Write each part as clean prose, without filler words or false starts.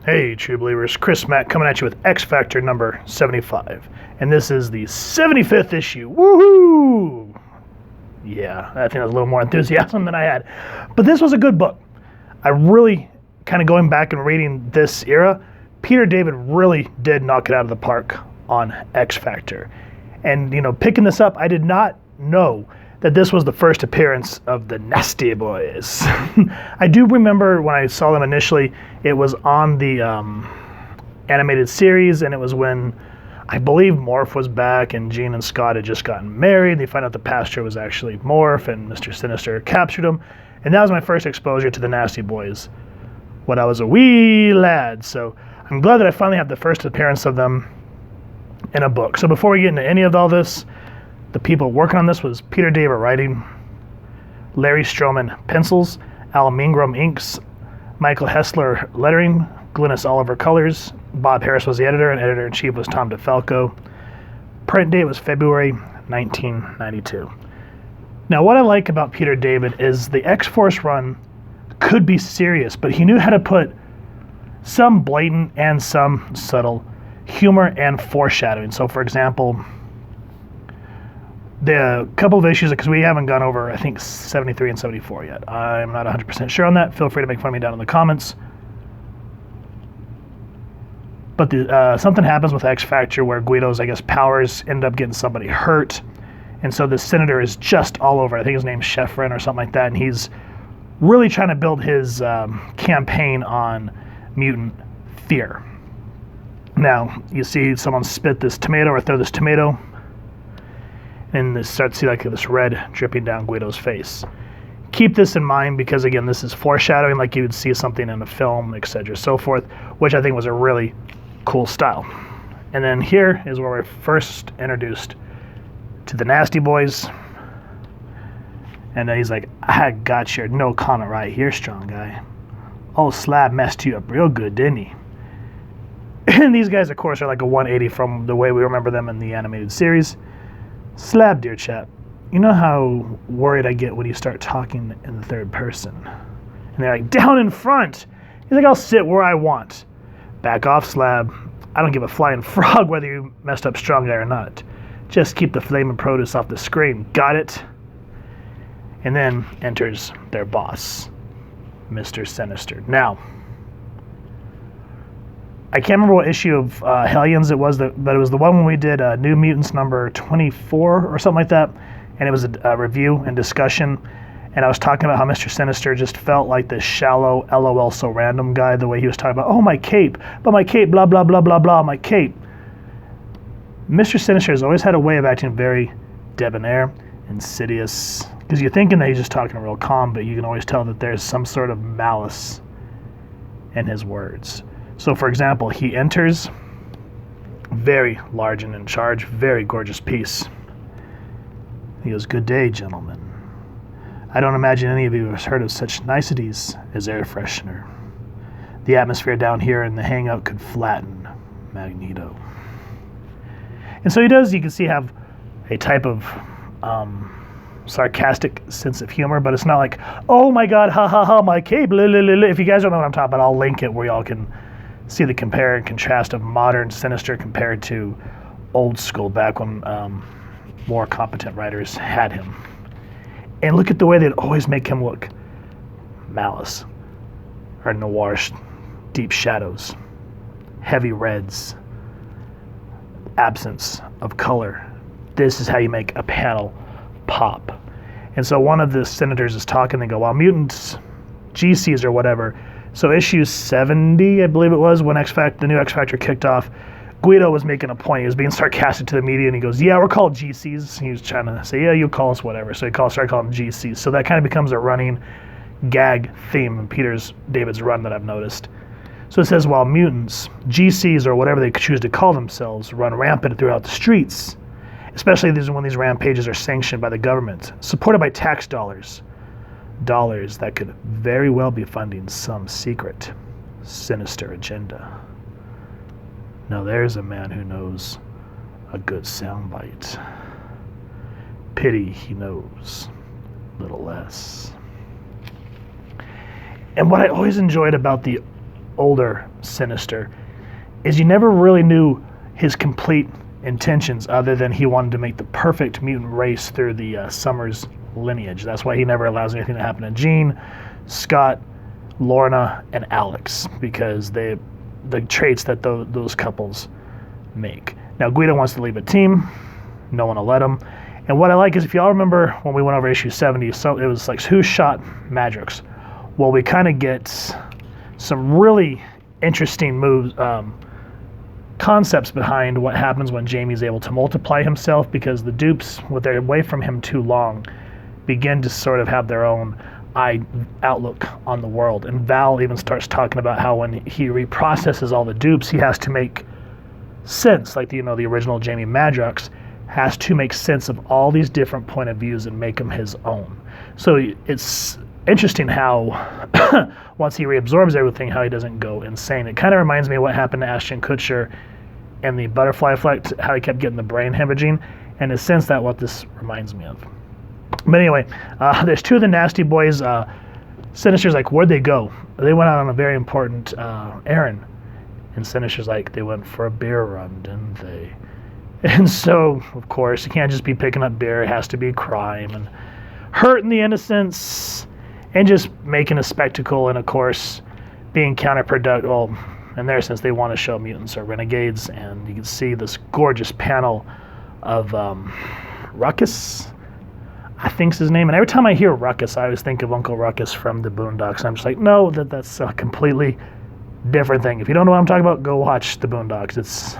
Hey, true believers, Chris Mack coming at you with X Factor number 75. And this is the 75th issue. Woohoo! Yeah, I think that was a little more enthusiasm than I had. But this was a good book. I really, kind of going back and reading this era, Peter David really did knock it out of the park on X Factor. And, picking this up, I did not know that this was the first appearance of the Nasty Boys. I do remember when I saw them initially, it was on the animated series, and it was when I believe Morph was back and Jean and Scott had just gotten married. They find out the pastor was actually Morph and Mr. Sinister captured him. And that was my first exposure to the Nasty Boys when I was a wee lad. So I'm glad that I finally have the first appearance of them in a book. So before we get into any of all this, the people working on this was Peter David writing, Larry Stroman pencils, Al Mingram inks, Michael Hessler lettering, Glynis Oliver colors, Bob Harris was the editor, and editor-in-chief was Tom DeFalco. Print date was February 1992. Now, what I like about Peter David is the X-Force run could be serious, but he knew how to put some blatant and some subtle humor and foreshadowing. So, for example, the couple of issues, because we haven't gone over, I think, 73 and 74 yet. I'm not 100% sure on that. Feel free to make fun of me down in the comments. But something happens with X Factor where Guido's, powers end up getting somebody hurt. And so the senator is just all over. I think his name's Sheffrin or something like that. And he's really trying to build his campaign on mutant fear. Now, you see someone spit this tomato or throw this tomato, and you start to see this red dripping down Guido's face. Keep this in mind because, again, this is foreshadowing like you would see something in a film, etc., so forth, which I think was a really cool style. And then here is where we're first introduced to the Nasty Boys. And then he's like, I got your no comment right here, strong guy. Oh, Slab messed you up real good, didn't he? And these guys, of course, are like a 180 from the way we remember them in the animated series. Slab, dear chap, you know how worried I get when you start talking in the third person. And they're like, down in front. He's like, I'll sit where I want. Back off, Slab. I don't give a flying frog whether you messed up strong guy or not. Just keep the flaming produce off the screen. Got it? And then enters their boss, Mr. Sinister. Now, I can't remember what issue of Hellions it was, but it was the one when we did New Mutants number 24 or something like that, and it was a review and discussion, and I was talking about how Mr. Sinister just felt like this shallow, LOL so random guy, the way he was talking about, oh, my cape, but my cape, blah, blah, blah, blah, blah, my cape. Mr. Sinister has always had a way of acting very debonair, insidious, because you're thinking that he's just talking real calm, but you can always tell that there's some sort of malice in his words. So, for example, he enters, very large and in charge, very gorgeous piece. He goes, good day, gentlemen. I don't imagine any of you has heard of such niceties as air freshener. The atmosphere down here in the hangout could flatten Magneto. And so he does, you can see, have a type of sarcastic sense of humor, but it's not like, oh my God, ha ha ha, my cape, blah, blah, blah. If you guys don't know what I'm talking about, I'll link it where y'all can see the compare and contrast of modern Sinister compared to old school, back when more competent writers had him. And look at the way they'd always make him look malice, or noir, deep shadows, heavy reds, absence of color. This is how you make a panel pop. And so one of the senators is talking, they go, well, mutants, GCs or whatever. So issue 70, I believe it was, when the new X Factor kicked off, Guido was making a point. He was being sarcastic to the media, and he goes, yeah, we're called GCs. He was trying to say, yeah, you call us whatever. So he started calling them GCs. So that kind of becomes a running gag theme in David's run that I've noticed. So it says, while mutants, GCs, or whatever they choose to call themselves, run rampant throughout the streets, especially when these rampages are sanctioned by the government, supported by tax dollars that could very well be funding some secret, sinister agenda. Now there's a man who knows a good soundbite. Pity he knows little less. And what I always enjoyed about the older Sinister, is you never really knew his complete intentions other than he wanted to make the perfect mutant race through the Summers lineage. That's why he never allows anything to happen to Jean, Scott, Lorna, and Alex, because the traits that those couples make. Now, Guido wants to leave a team. No one will let him. And what I like is, if y'all remember when we went over issue 70, so it was like, who shot Madrox? Well, we kind of get some really interesting moves, concepts behind what happens when Jamie's able to multiply himself, because the dupes, when they're away from him too long, begin to sort of have their own outlook on the world. And Val even starts talking about how when he reprocesses all the dupes, he has to make sense, like the original Jamie Madrox has to make sense of all these different point of views and make them his own. So it's interesting how once he reabsorbs everything, how he doesn't go insane. It kind of reminds me of what happened to Ashton Kutcher in the Butterfly Effect, how he kept getting the brain hemorrhaging, and in a sense that's what this reminds me of. But anyway, there's two of the Nasty Boys. Sinister's like, where'd they go? They went out on a very important errand. And Sinister's like, they went for a beer run, didn't they? And so, of course, you can't just be picking up beer. It has to be crime and hurting the innocents and just making a spectacle, and, of course, being counterproductive. Well, in their sense, they want to show mutants are renegades, and you can see this gorgeous panel of Ruckus, I think's his name. And every time I hear Ruckus, I always think of Uncle Ruckus from the Boondocks. And I'm just like, no, that's a completely different thing. If you don't know what I'm talking about, go watch the Boondocks. It's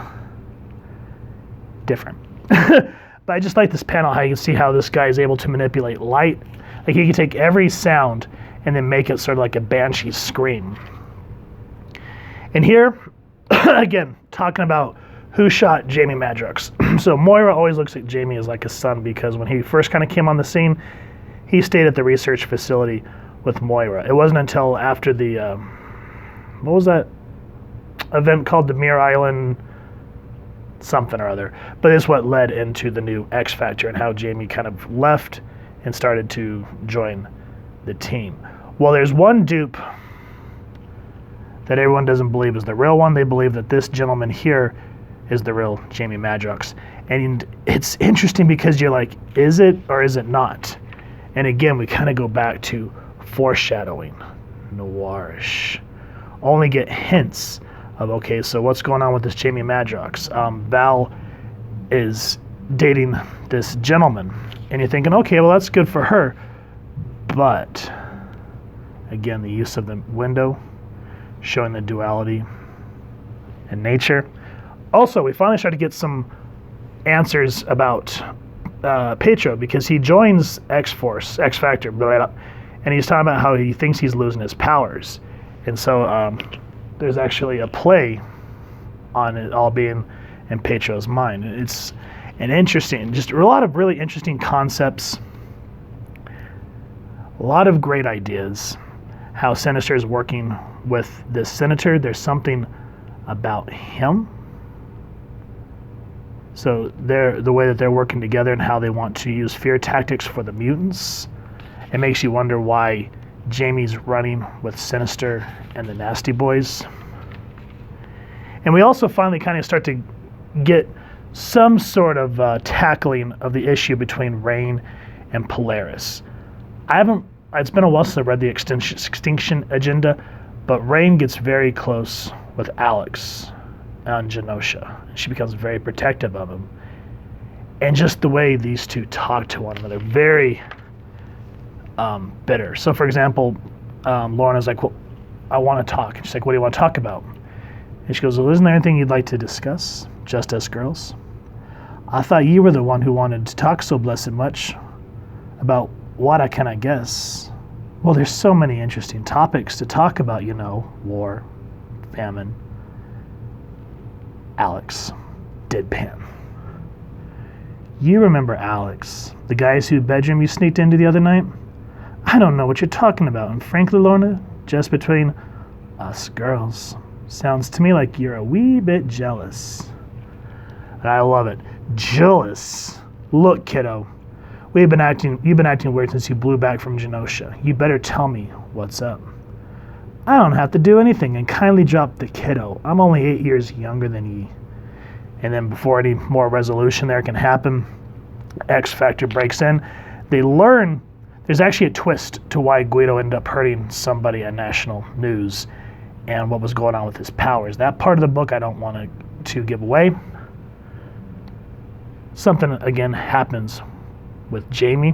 different. But I just like this panel, how you can see how this guy is able to manipulate light. Like, he can take every sound and then make it sort of like a banshee scream. And here, again, talking about who shot Jamie Madrox. So Moira always looks at Jamie as like a son, because when he first kind of came on the scene, he stayed at the research facility with Moira. It wasn't until after the, what was that event called, the Mirror Island something or other, but it's what led into the new X Factor and how Jamie kind of left and started to join the team. Well, there's one dupe that everyone doesn't believe is the real one. They believe that this gentleman here is the real Jamie Madrox. And it's interesting because you're like, is it or is it not? And again, we kind of go back to foreshadowing, noirish. Only get hints of, okay, so what's going on with this Jamie Madrox? Val is dating this gentleman. And you're thinking, okay, well, that's good for her. But, again, the use of the window, showing the duality in nature. Also, we finally start to get some answers about Petro, because he joins X Factor, and he's talking about how he thinks he's losing his powers. And so there's actually a play on it all being in Petro's mind. It's an interesting, just a lot of really interesting concepts, a lot of great ideas, how Sinister is working with this senator. There's something about him. So the way that they're working together and how they want to use fear tactics for the mutants. It makes you wonder why Jamie's running with Sinister and the Nasty Boys. And we also finally kind of start to get some sort of tackling of the issue between Reign and Polaris. It's been a while since I read the Extinction Agenda, but Reign gets very close with Alex on Genosha. She becomes very protective of him. And just the way these two talk to one another, very bitter. So, for example, Lorna's like, well, I want to talk. And she's like, what do you want to talk about? And she goes, well, isn't there anything you'd like to discuss, just us girls? I thought you were the one who wanted to talk so blessed much about what I can, I guess. Well, there's so many interesting topics to talk about, war, famine. Alex, deadpan. You remember Alex, the guy's whose bedroom you sneaked into the other night? I don't know what you're talking about, and frankly, Lorna, just between us girls, sounds to me like you're a wee bit jealous. And I love it. Jealous. Look, kiddo, you've been acting weird since you blew back from Genosha. You better tell me what's up. I don't have to do anything and kindly drop the kiddo. I'm only 8 years younger than ye. And then before any more resolution there can happen, X Factor breaks in. They learn there's actually a twist to why Guido ended up hurting somebody at national news and what was going on with his powers. That part of the book I don't want to give away. Something, again, happens with Jamie,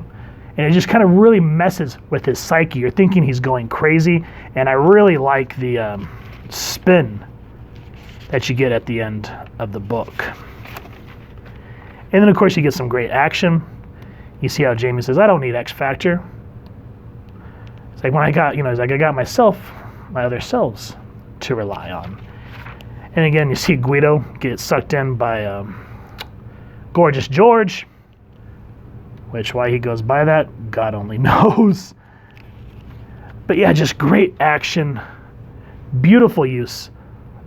and it just kind of really messes with his psyche. You're thinking he's going crazy, and I really like the spin that you get at the end of the book. And then, of course, you get some great action. You see how Jamie says, I don't need X Factor. It's like when I got, he's like, I got myself, my other selves to rely on. And again, you see Guido get sucked in by Gorgeous George, which why he goes by that, God only knows. But yeah, just great action, beautiful use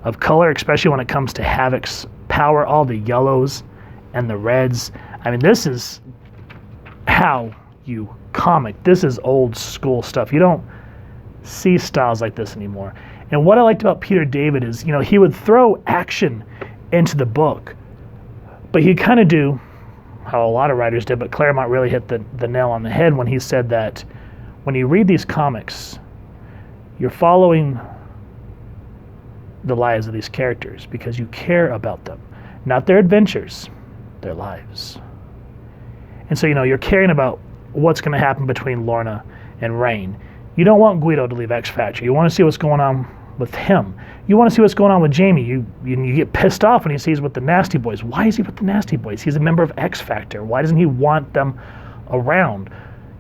of color, especially when it comes to Havoc's power, all the yellows and the reds. I mean, this is how you comic. This is old school stuff. You don't see styles like this anymore. And what I liked about Peter David is, he would throw action into the book, but he'd kind of do how a lot of writers did, but Claremont really hit the nail on the head when he said that when you read these comics, you're following the lives of these characters because you care about them, not their adventures, their lives. And so, you're caring about what's going to happen between Lorna and Rain. You don't want Guido to leave X Factor. You want to see what's going on with him. You want to see what's going on with Jamie. You get pissed off when he sees with the Nasty Boys. Why is he with the Nasty Boys? He's a member of X Factor. Why doesn't he want them around?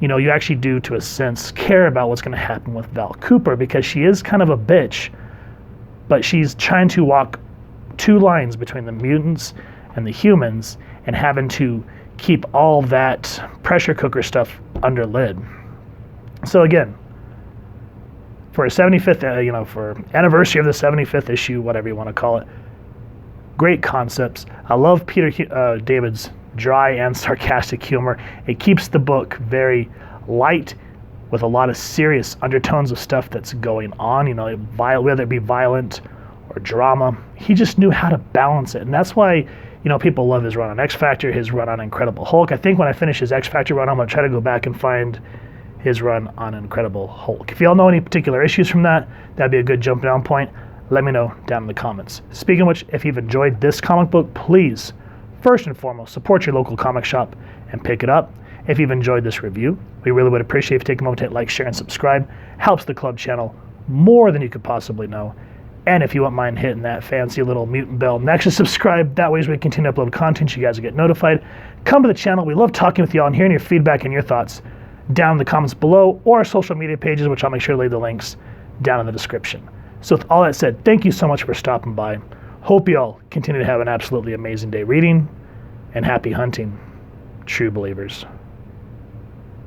You actually do, to a sense, care about what's going to happen with Val Cooper because she is kind of a bitch, but she's trying to walk two lines between the mutants and the humans and having to keep all that pressure cooker stuff under lid. So again, for a 75th, for anniversary of the 75th issue, whatever you want to call it, great concepts. I love Peter David's dry and sarcastic humor. It keeps the book very light with a lot of serious undertones of stuff that's going on, whether it be violent or drama. He just knew how to balance it. And that's why, people love his run on X Factor, his run on Incredible Hulk. I think when I finish his X Factor run, I'm going to try to go back and find his run on Incredible Hulk. If y'all know any particular issues from that, that'd be a good jumping down point. Let me know down in the comments. Speaking of which, if you've enjoyed this comic book, please, first and foremost, support your local comic shop and pick it up. If you've enjoyed this review, we really would appreciate if you take a moment to hit like, share, and subscribe. Helps the club channel more than you could possibly know. And if you wouldn't mind hitting that fancy little mutant bell next to subscribe, that way as we continue to upload content, you guys will get notified. Come to the channel. We love talking with y'all and hearing your feedback and your thoughts down in the comments below or our social media pages, which I'll make sure to leave the links down in the description. So with all that said, thank you so much for stopping by. Hope y'all continue to have an absolutely amazing day reading, and happy hunting, true believers.